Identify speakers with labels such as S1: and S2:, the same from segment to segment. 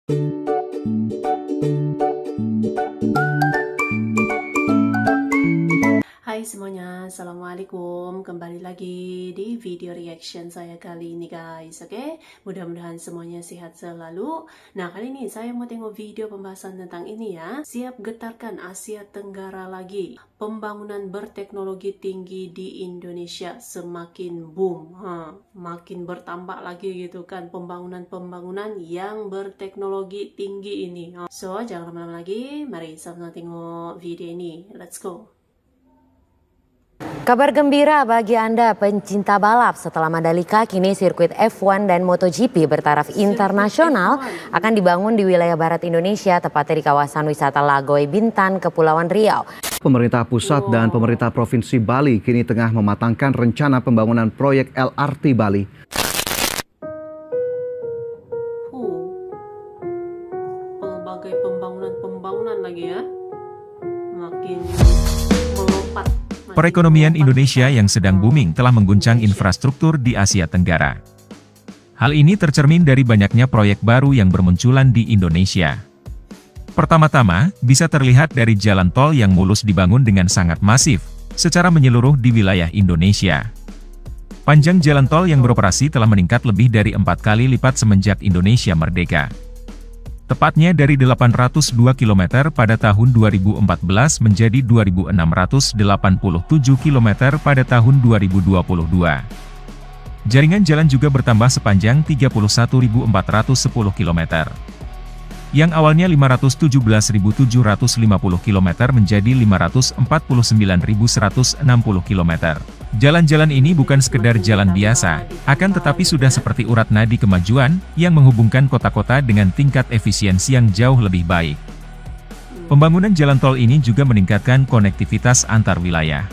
S1: Hai semuanya, Assalamualaikum. Kembali lagi di video reaction saya kali ini guys. Oke, mudah-mudahan semuanya sehat selalu. Nah, kali ini saya mau tengok video pembahasan tentang ini ya. Siap getarkan Asia Tenggara lagi. Pembangunan berteknologi tinggi di Indonesia semakin boom. Makin bertambah lagi gitu kan pembangunan-pembangunan yang berteknologi tinggi ini. So, jangan lama-lama lagi. Mari sama-sama tengok video ini. Let's go.
S2: Kabar gembira bagi Anda pencinta balap, setelah Mandalika kini sirkuit F1 dan MotoGP bertaraf internasional akan dibangun di wilayah barat Indonesia, tepatnya di kawasan wisata Lagoy Bintan, Kepulauan Riau.
S3: Pemerintah pusat dan pemerintah provinsi Bali kini tengah mematangkan rencana pembangunan proyek LRT Bali.
S1: Berbagai pembangunan lagi ya, makin melompat.
S4: Perekonomian Indonesia yang sedang booming telah mengguncang infrastruktur di Asia Tenggara. Hal ini tercermin dari banyaknya proyek baru yang bermunculan di Indonesia. Pertama-tama, bisa terlihat dari jalan tol yang mulus dibangun dengan sangat masif, secara menyeluruh di wilayah Indonesia. Panjang jalan tol yang beroperasi telah meningkat lebih dari 4 kali lipat semenjak Indonesia merdeka. Tepatnya dari 802 km pada tahun 2014 menjadi 2.687 km pada tahun 2022. Jaringan jalan juga bertambah sepanjang 31.410 km. Yang awalnya 517.750 km menjadi 549.160 km. Jalan-jalan ini bukan sekedar jalan biasa, akan tetapi sudah seperti urat nadi kemajuan yang menghubungkan kota-kota dengan tingkat efisiensi yang jauh lebih baik. Pembangunan jalan tol ini juga meningkatkan konektivitas antar wilayah,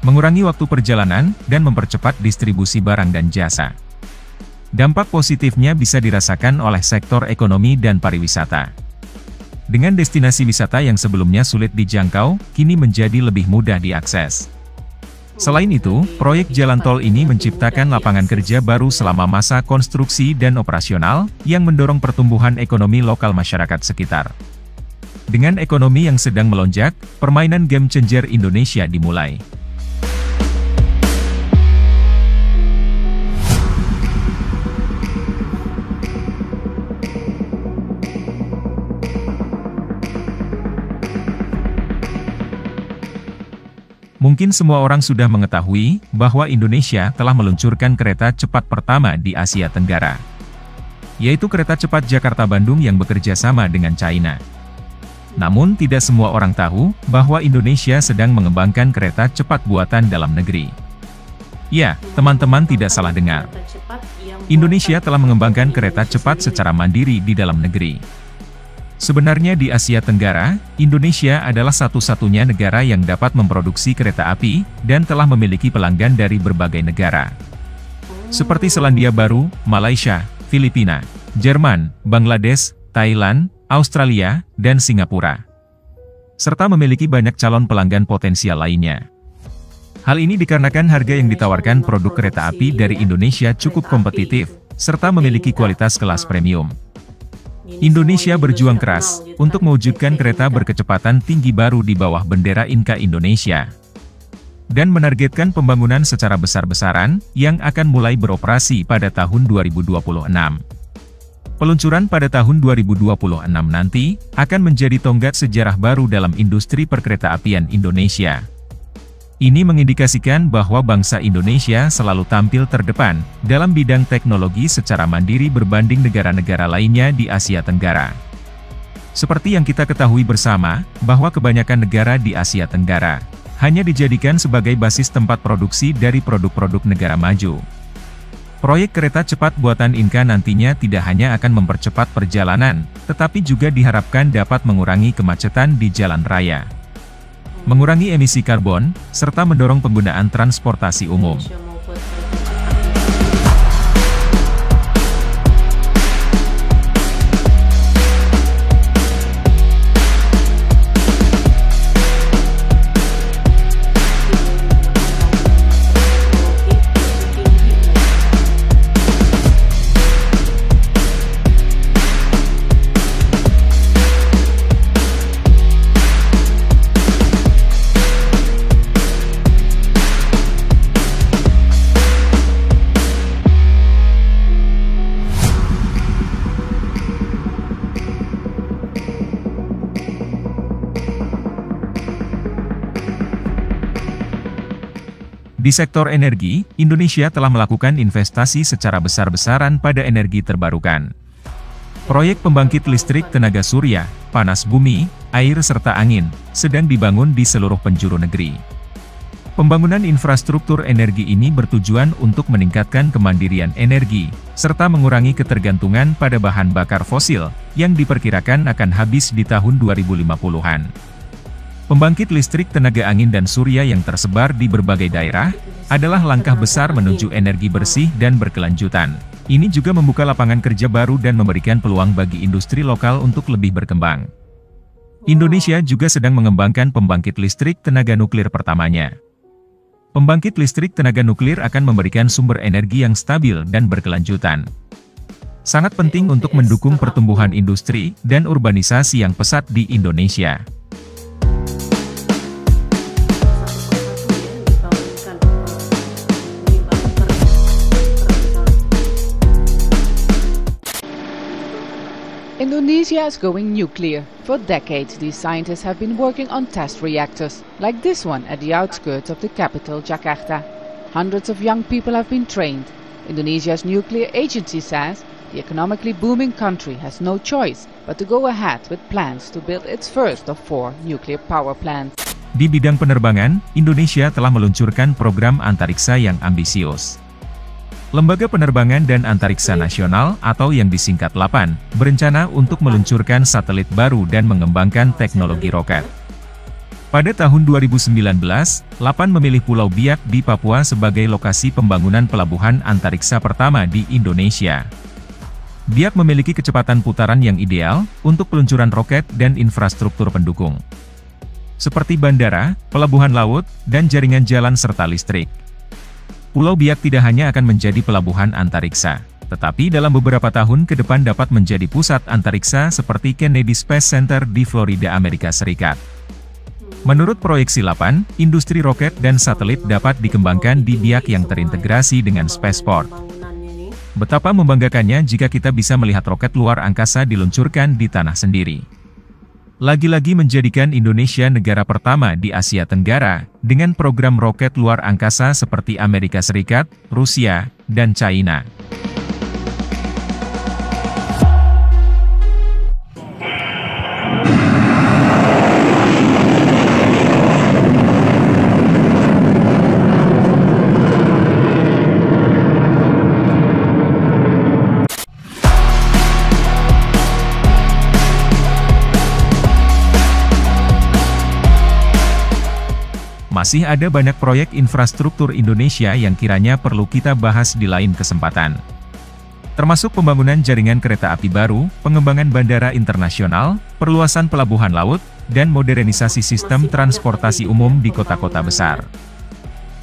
S4: mengurangi waktu perjalanan, dan mempercepat distribusi barang dan jasa. Dampak positifnya bisa dirasakan oleh sektor ekonomi dan pariwisata. Dengan destinasi wisata yang sebelumnya sulit dijangkau, kini menjadi lebih mudah diakses. Selain itu, proyek jalan tol ini menciptakan lapangan kerja baru selama masa konstruksi dan operasional, yang mendorong pertumbuhan ekonomi lokal masyarakat sekitar. Dengan ekonomi yang sedang melonjak, permainan game changer Indonesia dimulai. Mungkin semua orang sudah mengetahui bahwa Indonesia telah meluncurkan kereta cepat pertama di Asia Tenggara, yaitu kereta cepat Jakarta-Bandung yang bekerja sama dengan China. Namun tidak semua orang tahu bahwa Indonesia sedang mengembangkan kereta cepat buatan dalam negeri. Ya, teman-teman tidak salah dengar. Indonesia telah mengembangkan kereta cepat secara mandiri di dalam negeri. Sebenarnya di Asia Tenggara, Indonesia adalah satu-satunya negara yang dapat memproduksi kereta api, dan telah memiliki pelanggan dari berbagai negara. Seperti Selandia Baru, Malaysia, Filipina, Jerman, Bangladesh, Thailand, Australia, dan Singapura. Serta memiliki banyak calon pelanggan potensial lainnya. Hal ini dikarenakan harga yang ditawarkan produk kereta api dari Indonesia cukup kompetitif, serta memiliki kualitas kelas premium. Indonesia berjuang keras untuk mewujudkan kereta berkecepatan tinggi baru di bawah bendera Inka Indonesia, dan menargetkan pembangunan secara besar-besaran yang akan mulai beroperasi pada tahun 2026. Peluncuran pada tahun 2026 nanti akan menjadi tonggak sejarah baru dalam industri perkeretaapian Indonesia. Ini mengindikasikan bahwa bangsa Indonesia selalu tampil terdepan dalam bidang teknologi secara mandiri berbanding negara-negara lainnya di Asia Tenggara. Seperti yang kita ketahui bersama, bahwa kebanyakan negara di Asia Tenggara hanya dijadikan sebagai basis tempat produksi dari produk-produk negara maju. Proyek kereta cepat buatan Inka nantinya tidak hanya akan mempercepat perjalanan, tetapi juga diharapkan dapat mengurangi kemacetan di jalan raya, mengurangi emisi karbon, serta mendorong penggunaan transportasi umum. Di sektor energi, Indonesia telah melakukan investasi secara besar-besaran pada energi terbarukan. Proyek pembangkit listrik tenaga surya, panas bumi, air serta angin, sedang dibangun di seluruh penjuru negeri. Pembangunan infrastruktur energi ini bertujuan untuk meningkatkan kemandirian energi, serta mengurangi ketergantungan pada bahan bakar fosil, yang diperkirakan akan habis di tahun 2050-an. Pembangkit listrik tenaga angin dan surya yang tersebar di berbagai daerah, adalah langkah besar menuju energi bersih dan berkelanjutan. Ini juga membuka lapangan kerja baru dan memberikan peluang bagi industri lokal untuk lebih berkembang. Indonesia juga sedang mengembangkan pembangkit listrik tenaga nuklir pertamanya. Pembangkit listrik tenaga nuklir akan memberikan sumber energi yang stabil dan berkelanjutan. Sangat penting untuk mendukung pertumbuhan industri dan urbanisasi yang pesat di Indonesia.
S5: Indonesia is going nuclear. For decades, these scientists have been working on test reactors, like this one at the outskirts of the capital, Jakarta. Hundreds of young people have been trained. Indonesia's nuclear agency says the economically booming country has no choice but to go ahead with plans to build its first of 4 nuclear power plants.
S4: Di bidang penerbangan, Indonesia telah meluncurkan program antariksa yang ambisius. Lembaga Penerbangan dan Antariksa Nasional atau yang disingkat LAPAN, berencana untuk meluncurkan satelit baru dan mengembangkan teknologi roket. Pada tahun 2019, LAPAN memilih Pulau Biak di Papua sebagai lokasi pembangunan pelabuhan antariksa pertama di Indonesia. Biak memiliki kecepatan putaran yang ideal untuk peluncuran roket dan infrastruktur pendukung, seperti bandara, pelabuhan laut, dan jaringan jalan serta listrik. Pulau Biak tidak hanya akan menjadi pelabuhan antariksa, tetapi dalam beberapa tahun ke depan dapat menjadi pusat antariksa seperti Kennedy Space Center di Florida, Amerika Serikat. Menurut proyeksi LAPAN, industri roket dan satelit dapat dikembangkan di Biak yang terintegrasi dengan spaceport. Betapa membanggakannya jika kita bisa melihat roket luar angkasa diluncurkan di tanah sendiri. Lagi-lagi menjadikan Indonesia negara pertama di Asia Tenggara, dengan program roket luar angkasa seperti Amerika Serikat, Rusia, dan China. Masih ada banyak proyek infrastruktur Indonesia yang kiranya perlu kita bahas di lain kesempatan. Termasuk pembangunan jaringan kereta api baru, pengembangan bandara internasional, perluasan pelabuhan laut, dan modernisasi sistem transportasi umum di kota-kota besar.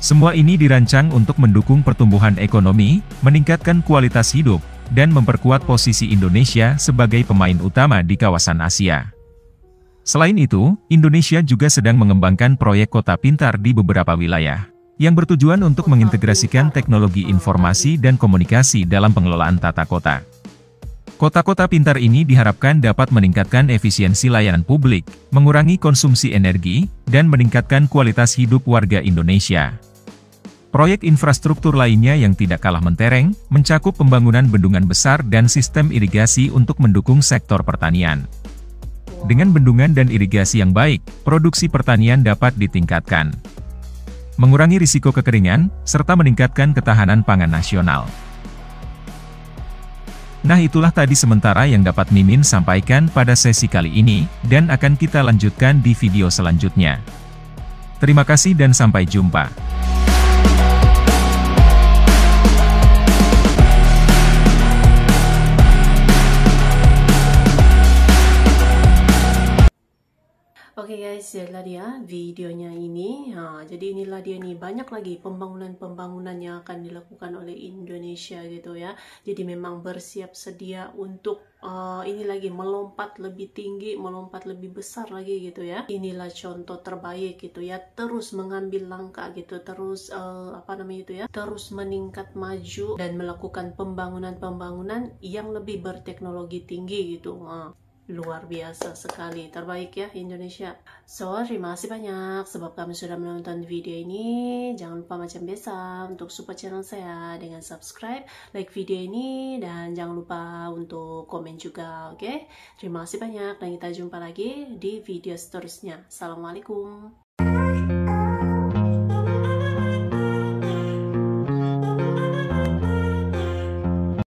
S4: Semua ini dirancang untuk mendukung pertumbuhan ekonomi, meningkatkan kualitas hidup, dan memperkuat posisi Indonesia sebagai pemain utama di kawasan Asia. Selain itu, Indonesia juga sedang mengembangkan proyek kota pintar di beberapa wilayah, yang bertujuan untuk mengintegrasikan teknologi informasi dan komunikasi dalam pengelolaan tata kota. Kota-kota pintar ini diharapkan dapat meningkatkan efisiensi layanan publik, mengurangi konsumsi energi, dan meningkatkan kualitas hidup warga Indonesia. Proyek infrastruktur lainnya yang tidak kalah mentereng, mencakup pembangunan bendungan besar dan sistem irigasi untuk mendukung sektor pertanian. Dengan bendungan dan irigasi yang baik, produksi pertanian dapat ditingkatkan, mengurangi risiko kekeringan, serta meningkatkan ketahanan pangan nasional. Nah, itulah tadi sementara yang dapat Mimin sampaikan pada sesi kali ini, dan akan kita lanjutkan di video selanjutnya. Terima kasih dan sampai jumpa.
S1: Oke guys, inilah dia videonya ini. Jadi inilah dia nih, banyak lagi pembangunan-pembangunan yang akan dilakukan oleh Indonesia gitu ya. Jadi memang bersiap sedia untuk ini lagi melompat lebih tinggi, melompat lebih besar lagi gitu ya. Inilah contoh terbaik gitu ya. Terus mengambil langkah gitu, terus terus meningkat maju dan melakukan pembangunan-pembangunan yang lebih berteknologi tinggi gitu. luar biasa sekali, terbaik ya Indonesia. So, terima kasih banyak sebab kamu sudah menonton video ini. Jangan lupa macam biasa untuk support channel saya dengan subscribe, like video ini, dan jangan lupa untuk komen juga, oke? Terima kasih banyak dan kita jumpa lagi di video seterusnya. Assalamualaikum.